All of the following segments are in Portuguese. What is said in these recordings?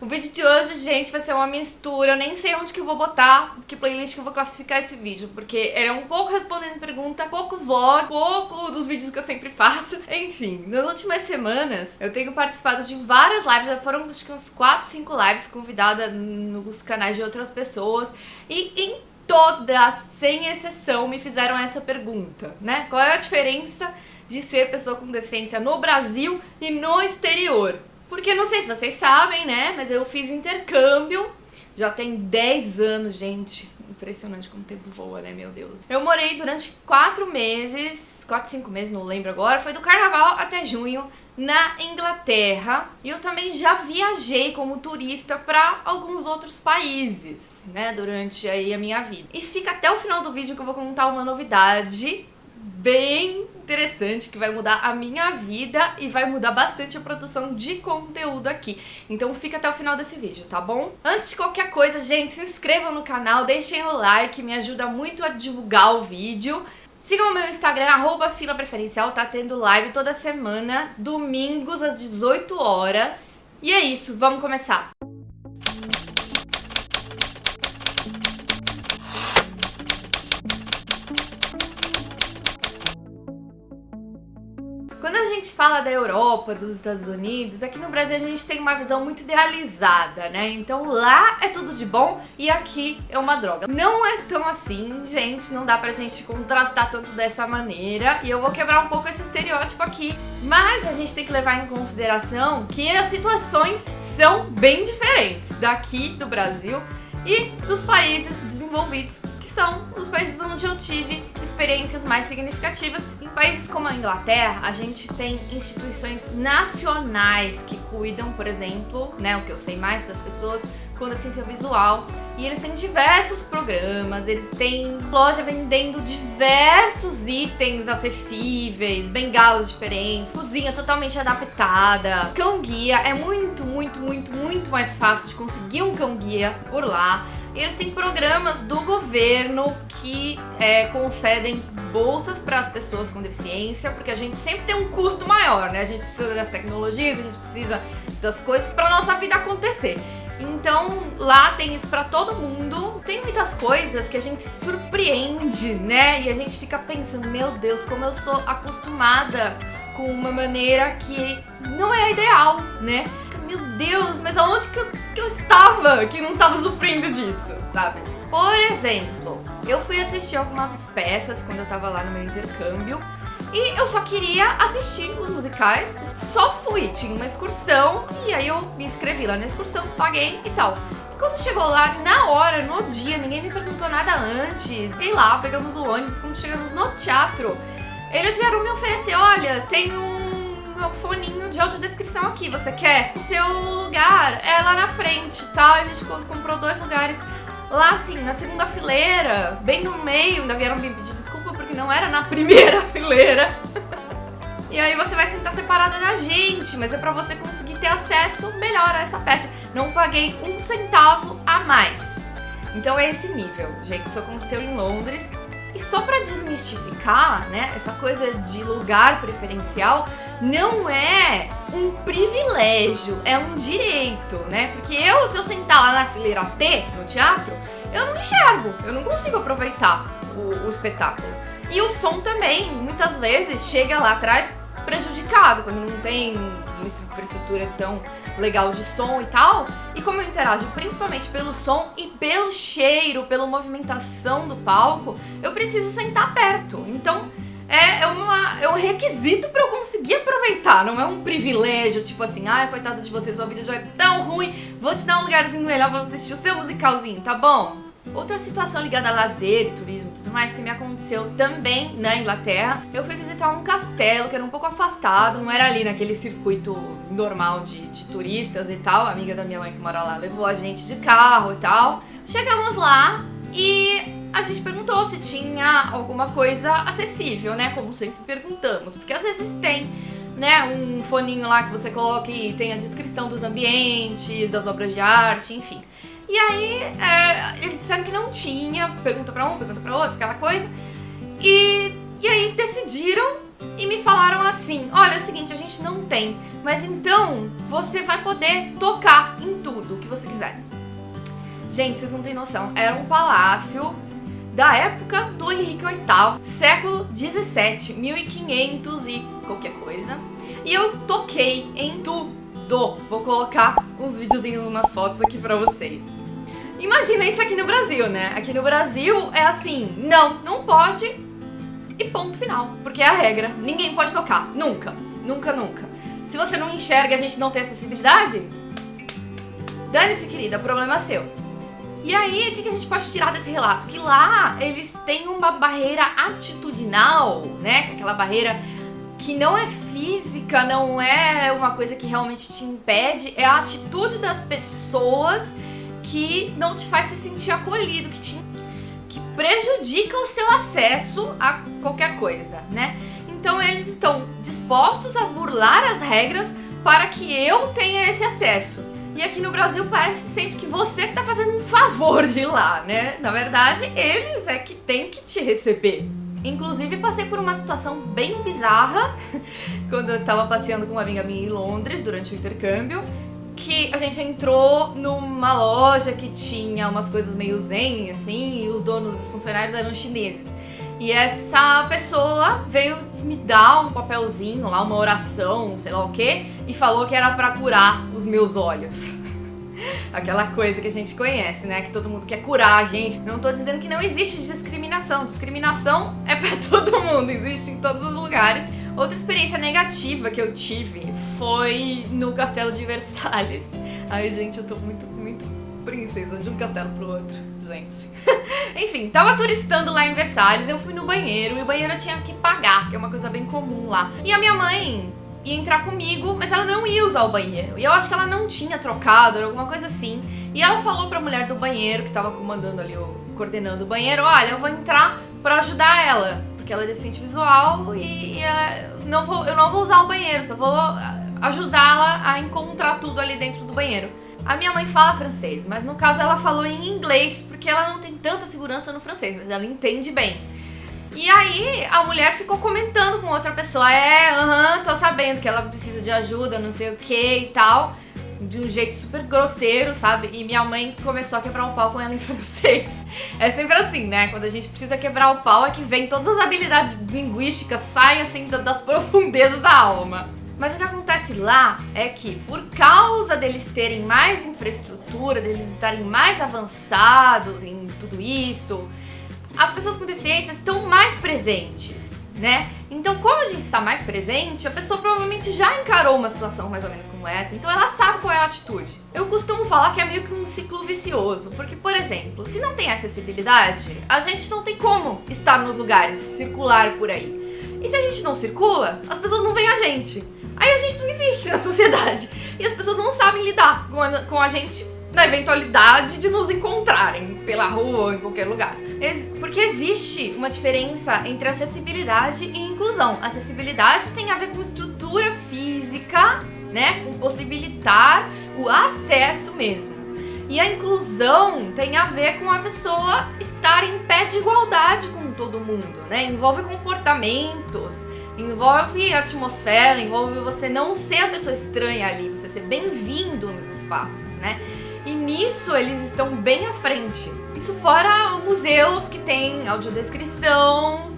O vídeo de hoje, gente, vai ser uma mistura. Eu nem sei onde que eu vou botar, que playlist que eu vou classificar esse vídeo, porque ele é um pouco respondendo pergunta, pouco vlog, pouco dos vídeos que eu sempre faço. Enfim, nas últimas semanas eu tenho participado de várias lives, já foram acho que uns 4, 5 lives convidada nos canais de outras pessoas. E em todas, sem exceção, me fizeram essa pergunta, né? Qual é a diferença de ser pessoa com deficiência no Brasil e no exterior? Porque não sei se vocês sabem, né? Mas eu fiz intercâmbio, já tem 10 anos, gente. Impressionante como o tempo voa, né? Meu Deus. Eu morei durante 4 meses, 4, 5 meses, não lembro agora. Foi do carnaval até junho na Inglaterra. E eu também já viajei como turista para alguns outros países, né? Durante aí a minha vida. E fica até o final do vídeo que eu vou contar uma novidade bem interessante que vai mudar a minha vida e vai mudar bastante a produção de conteúdo aqui. Então fica até o final desse vídeo, tá bom? Antes de qualquer coisa, gente, se inscrevam no canal, deixem o like, me ajuda muito a divulgar o vídeo. Sigam o meu Instagram, @filapreferencial, tá tendo live toda semana, domingos às 18 horas. E é isso, vamos começar! Quando a gente fala da Europa, dos Estados Unidos, aqui no Brasil a gente tem uma visão muito idealizada, né? Então lá é tudo de bom e aqui é uma droga. Não é tão assim, gente, não dá pra gente contrastar tanto dessa maneira e eu vou quebrar um pouco esse estereótipo aqui. Mas a gente tem que levar em consideração que as situações são bem diferentes daqui do Brasil e dos países desenvolvidos, que são os países onde eu tive experiências mais significativas. Em países como a Inglaterra, a gente tem instituições nacionais que cuidam, por exemplo, né, o que eu sei mais das pessoas com deficiência visual, e eles têm diversos programas, eles têm loja vendendo diversos itens acessíveis, bengalas diferentes, cozinha totalmente adaptada, cão-guia, é muito mais fácil de conseguir um cão-guia por lá. E eles têm programas do governo que concedem bolsas para as pessoas com deficiência, porque a gente sempre tem um custo maior, né? A gente precisa das tecnologias, a gente precisa das coisas para nossa vida acontecer. Então lá tem isso pra todo mundo. Tem muitas coisas que a gente se surpreende, né? E a gente fica pensando, meu Deus, como eu sou acostumada com uma maneira que não é a ideal, né? Meu Deus, mas aonde que eu estava que não estava sofrendo disso, sabe? Por exemplo, eu fui assistir algumas peças quando eu tava lá no meu intercâmbio e eu só queria assistir os musicais, só fui, tinha uma excursão e aí eu me inscrevi lá na excursão, paguei e tal. E quando chegou lá, na hora, no dia, ninguém me perguntou nada antes, sei lá, pegamos o ônibus, quando chegamos no teatro, eles vieram me oferecer, olha, tem um foninho de audiodescrição aqui, você quer? O seu lugar é lá na frente, tá? A gente comprou 2 lugares lá assim, na segunda fileira, bem no meio, ainda vieram me pedir desculpa porque não era na primeira fileira. E aí você vai sentar separada da gente, mas é pra você conseguir ter acesso melhor a essa peça. Não paguei 1 centavo a mais. Então é esse nível, gente, isso aconteceu em Londres. E só pra desmistificar, né, essa coisa de lugar preferencial não é um privilégio, é um direito, né? Porque se eu sentar lá na fileira T, no teatro, eu não enxergo, eu não consigo aproveitar o espetáculo. E o som também, muitas vezes, chega lá atrás prejudicado, quando não tem uma infraestrutura tão legal de som e tal. E como eu interajo principalmente pelo som e pelo cheiro, pela movimentação do palco, eu preciso sentar perto. Então é um requisito pra eu conseguir aproveitar, não é um privilégio, tipo assim, ai, coitada de você, sua vida já é tão ruim, vou te dar um lugarzinho melhor pra você assistir o seu musicalzinho, tá bom? Outra situação ligada a lazer, turismo e tudo mais que me aconteceu também na Inglaterra, eu fui visitar um castelo que era um pouco afastado, não era ali naquele circuito normal de turistas e tal. A amiga da minha mãe que mora lá levou a gente de carro e tal. Chegamos lá e a gente perguntou se tinha alguma coisa acessível, né? Como sempre perguntamos, porque às vezes tem, né, um foninho lá que você coloca e tem a descrição dos ambientes, das obras de arte, enfim. E aí eles disseram que não tinha, pergunta pra um, pergunta pra outro, aquela coisa. E aí decidiram e me falaram assim: olha, é o seguinte, a gente não tem, mas então você vai poder tocar em tudo que você quiser. Gente, vocês não têm noção, era um palácio da época do Henrique VIII, século 17, 1500 e qualquer coisa, e eu toquei em tudo. Vou colocar uns videozinhos, umas fotos aqui pra vocês. Imagina isso aqui no Brasil, né? Aqui no Brasil é assim, não pode e ponto final, porque é a regra, ninguém pode tocar, nunca, nunca, nunca. Se você não enxerga e a gente não tem acessibilidade, dane-se, querida, problema seu. E aí, o que a gente pode tirar desse relato? Que lá eles têm uma barreira atitudinal, né? Aquela barreira que não é física, não é uma coisa que realmente te impede, é a atitude das pessoas que não te faz se sentir acolhido, que prejudica o seu acesso a qualquer coisa, né? Então eles estão dispostos a burlar as regras para que eu tenha esse acesso. E aqui no Brasil parece sempre que você que tá fazendo um favor de ir lá, né? Na verdade, eles é que tem que te receber. Inclusive, passei por uma situação bem bizarra quando eu estava passeando com uma amiga minha em Londres durante o intercâmbio, que a gente entrou numa loja que tinha umas coisas meio zen, assim, e os donos, os funcionários eram chineses. E essa pessoa veio me dar um papelzinho lá, uma oração, sei lá o quê, e falou que era pra curar os meus olhos. Aquela coisa que a gente conhece, né? Que todo mundo quer curar a gente. Não tô dizendo que não existe discriminação. Discriminação é pra todo mundo, existe em todos os lugares. Outra experiência negativa que eu tive foi no Castelo de Versalhes. Ai, gente, eu tô muito princesa de um castelo pro outro, gente. Enfim, tava turistando lá em Versalhes, eu fui no banheiro, e o banheiro eu tinha que pagar, que é uma coisa bem comum lá. E a minha mãe ia entrar comigo, mas ela não ia usar o banheiro. E eu acho que ela não tinha trocado, ou alguma coisa assim. E ela falou pra mulher do banheiro, que tava comandando ali, coordenando o banheiro: olha, eu vou entrar pra ajudar ela, porque ela é deficiente visual e eu não vou usar o banheiro, só vou ajudá-la a encontrar tudo ali dentro do banheiro. A minha mãe fala francês, mas no caso ela falou em inglês, porque ela não tem tanta segurança no francês, mas ela entende bem. E aí a mulher ficou comentando com outra pessoa: tô sabendo que ela precisa de ajuda, não sei o que e tal, de um jeito super grosseiro, sabe? E minha mãe começou a quebrar o pau com ela em francês. É sempre assim, né? Quando a gente precisa quebrar o pau é que vem todas as habilidades linguísticas, saem assim das profundezas da alma. Mas o que acontece lá é que, por causa deles terem mais infraestrutura, deles estarem mais avançados em tudo isso, as pessoas com deficiência estão mais presentes, né? Então, como a gente está mais presente, a pessoa provavelmente já encarou uma situação mais ou menos como essa, então ela sabe qual é a atitude. Eu costumo falar que é meio que um ciclo vicioso, porque, por exemplo, se não tem acessibilidade, a gente não tem como estar nos lugares, circular por aí. E se a gente não circula, as pessoas não veem a gente. Aí a gente não existe na sociedade. E as pessoas não sabem lidar com a gente na eventualidade de nos encontrarem pela rua ou em qualquer lugar. Porque existe uma diferença entre acessibilidade e inclusão. Acessibilidade tem a ver com estrutura física, né? Com possibilitar o acesso mesmo. E a inclusão tem a ver com a pessoa estar em pé de igualdade com todo mundo, né? Envolve comportamentos, envolve atmosfera, envolve você não ser a pessoa estranha ali, você ser bem-vindo nos espaços, né? E nisso eles estão bem à frente. Isso fora museus que tem audiodescrição,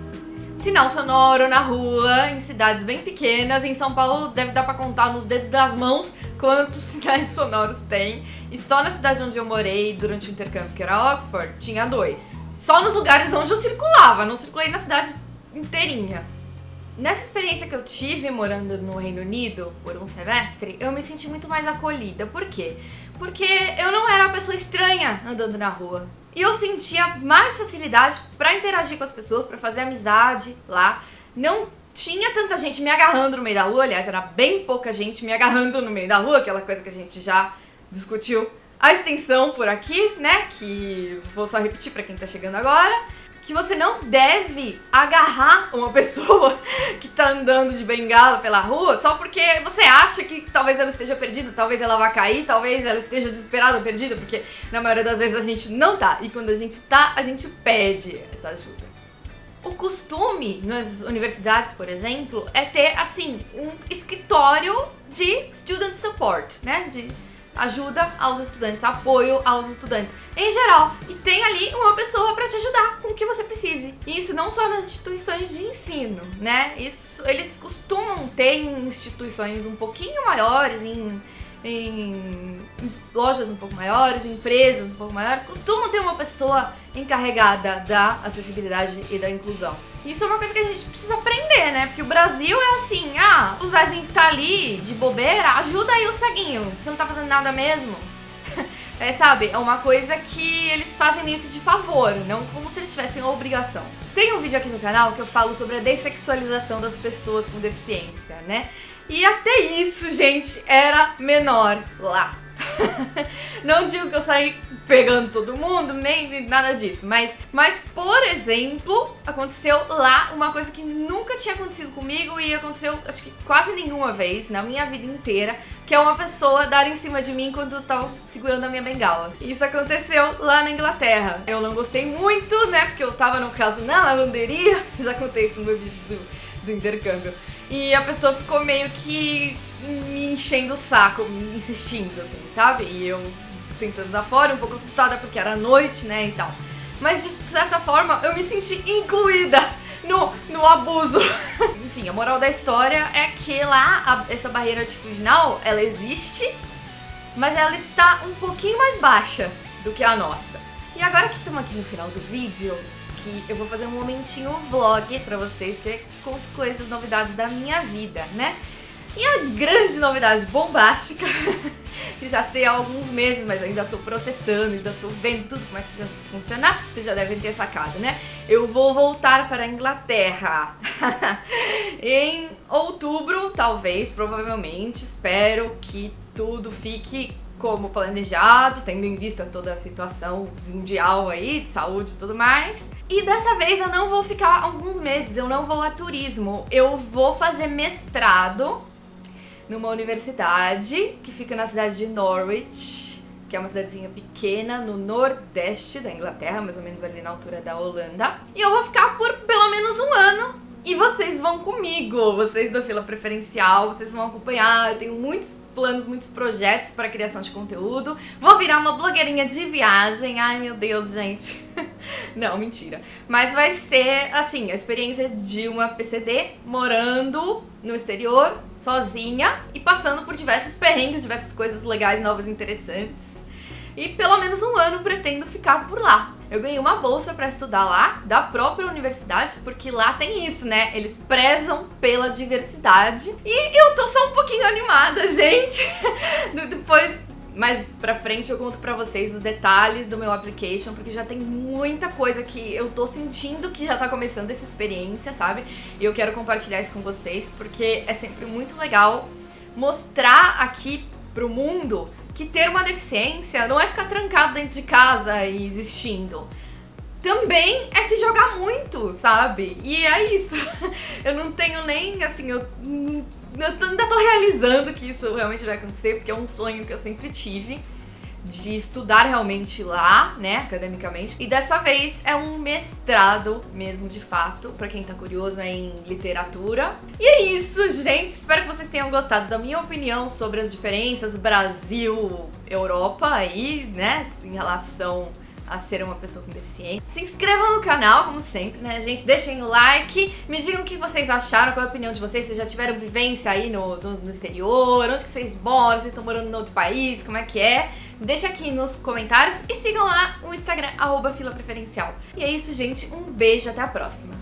sinal sonoro na rua, em cidades bem pequenas. Em São Paulo deve dar pra contar nos dedos das mãos quantos sinais sonoros tem. E só na cidade onde eu morei durante o intercâmbio, que era Oxford, tinha 2. Só nos lugares onde eu circulava, não circulei na cidade inteirinha. Nessa experiência que eu tive morando no Reino Unido por um semestre, eu me senti muito mais acolhida. Por quê? Porque eu não era uma pessoa estranha andando na rua. E eu sentia mais facilidade pra interagir com as pessoas, pra fazer amizade lá. Não tinha tanta gente me agarrando no meio da rua, aliás, era bem pouca gente me agarrando no meio da rua, aquela coisa que a gente já discutiu a extensão por aqui, né? Que vou só repetir pra quem tá chegando agora. Que você não deve agarrar uma pessoa que tá andando de bengala pela rua só porque você acha que talvez ela esteja perdida, talvez ela vá cair, talvez ela esteja desesperada, perdida, porque na maioria das vezes a gente não tá. E quando a gente tá, a gente pede essa ajuda. O costume nas universidades, por exemplo, é ter, assim, um escritório de student support, né? De ajuda aos estudantes, apoio aos estudantes em geral. E tem ali uma pessoa para te ajudar com o que você precise. E isso não só nas instituições de ensino, né? Isso eles costumam ter em instituições um pouquinho maiores, em lojas um pouco maiores, em empresas um pouco maiores, costumam ter uma pessoa encarregada da acessibilidade e da inclusão. Isso é uma coisa que a gente precisa aprender, né? Porque o Brasil é assim, o Zezinho que tá ali de bobeira, ajuda aí o ceguinho, você não tá fazendo nada mesmo. Sabe, é uma coisa que eles fazem meio que de favor, não como se eles tivessem a obrigação. Tem um vídeo aqui no canal que eu falo sobre a dessexualização das pessoas com deficiência, né? E até isso, gente, era menor lá. Não digo que eu saí pegando todo mundo, nem nada disso, mas, por exemplo, aconteceu lá uma coisa que nunca tinha acontecido comigo e aconteceu, acho que quase nenhuma vez na minha vida inteira, que é uma pessoa dar em cima de mim enquanto eu estava segurando a minha bengala. Isso aconteceu lá na Inglaterra. Eu não gostei muito, né, porque eu tava, no caso, na lavanderia, já contei isso no meu vídeo do intercâmbio. E a pessoa ficou meio que me enchendo o saco, insistindo, assim, sabe? E eu tentando dar fora, um pouco assustada porque era noite, né, e tal. Mas de certa forma eu me senti incluída no abuso. Enfim, a moral da história é que lá essa barreira atitudinal, ela existe, mas ela está um pouquinho mais baixa do que a nossa. E agora que estamos aqui no final do vídeo, que eu vou fazer um momentinho vlog pra vocês, que eu conto coisas, novidades da minha vida, né? E a grande novidade bombástica, que já sei há alguns meses, mas ainda tô processando, ainda tô vendo tudo como é que vai funcionar, vocês já devem ter sacado, né? Eu vou voltar para a Inglaterra em outubro, talvez, provavelmente, espero que tudo fique como planejado, tendo em vista toda a situação mundial aí, de saúde e tudo mais. E dessa vez eu não vou ficar alguns meses, eu não vou a turismo, eu vou fazer mestrado numa universidade que fica na cidade de Norwich, que é uma cidadezinha pequena no nordeste da Inglaterra, mais ou menos ali na altura da Holanda. E eu vou ficar por pelo menos um ano. E vocês vão comigo, vocês da fila preferencial, vocês vão acompanhar. Eu tenho muitos planos, muitos projetos para criação de conteúdo. Vou virar uma blogueirinha de viagem. Ai, meu Deus, gente. Não, mentira. Mas vai ser, assim, a experiência de uma PCD morando no exterior, sozinha, e passando por diversos perrengues, diversas coisas legais, novas, interessantes. E pelo menos um ano pretendo ficar por lá. Eu ganhei uma bolsa pra estudar lá, da própria universidade, porque lá tem isso, né? Eles prezam pela diversidade. E eu tô só um pouquinho animada, gente. Depois, mais pra frente, eu conto pra vocês os detalhes do meu application, porque já tem muita coisa que eu tô sentindo que já tá começando essa experiência, sabe? E eu quero compartilhar isso com vocês, porque é sempre muito legal mostrar aqui pro mundo que ter uma deficiência não é ficar trancado dentro de casa e existindo. Também é se jogar muito, sabe? E é isso. Eu não tenho nem, assim, eu ainda tô realizando que isso realmente vai acontecer, porque é um sonho que eu sempre tive, de estudar realmente lá, né, academicamente. E dessa vez é um mestrado mesmo, de fato, pra quem tá curioso, é em literatura. E é isso, gente. Espero que vocês tenham gostado da minha opinião sobre as diferenças Brasil-Europa aí, né, em relação a ser uma pessoa com deficiência. Se inscrevam no canal, como sempre, né, gente? Deixem o like, me digam o que vocês acharam, qual é a opinião de vocês, vocês já tiveram vivência aí no exterior, onde que vocês moram, vocês estão morando em outro país, como é que é? Deixa aqui nos comentários e sigam lá o Instagram, @filapreferencial. E é isso, gente. Um beijo, até a próxima.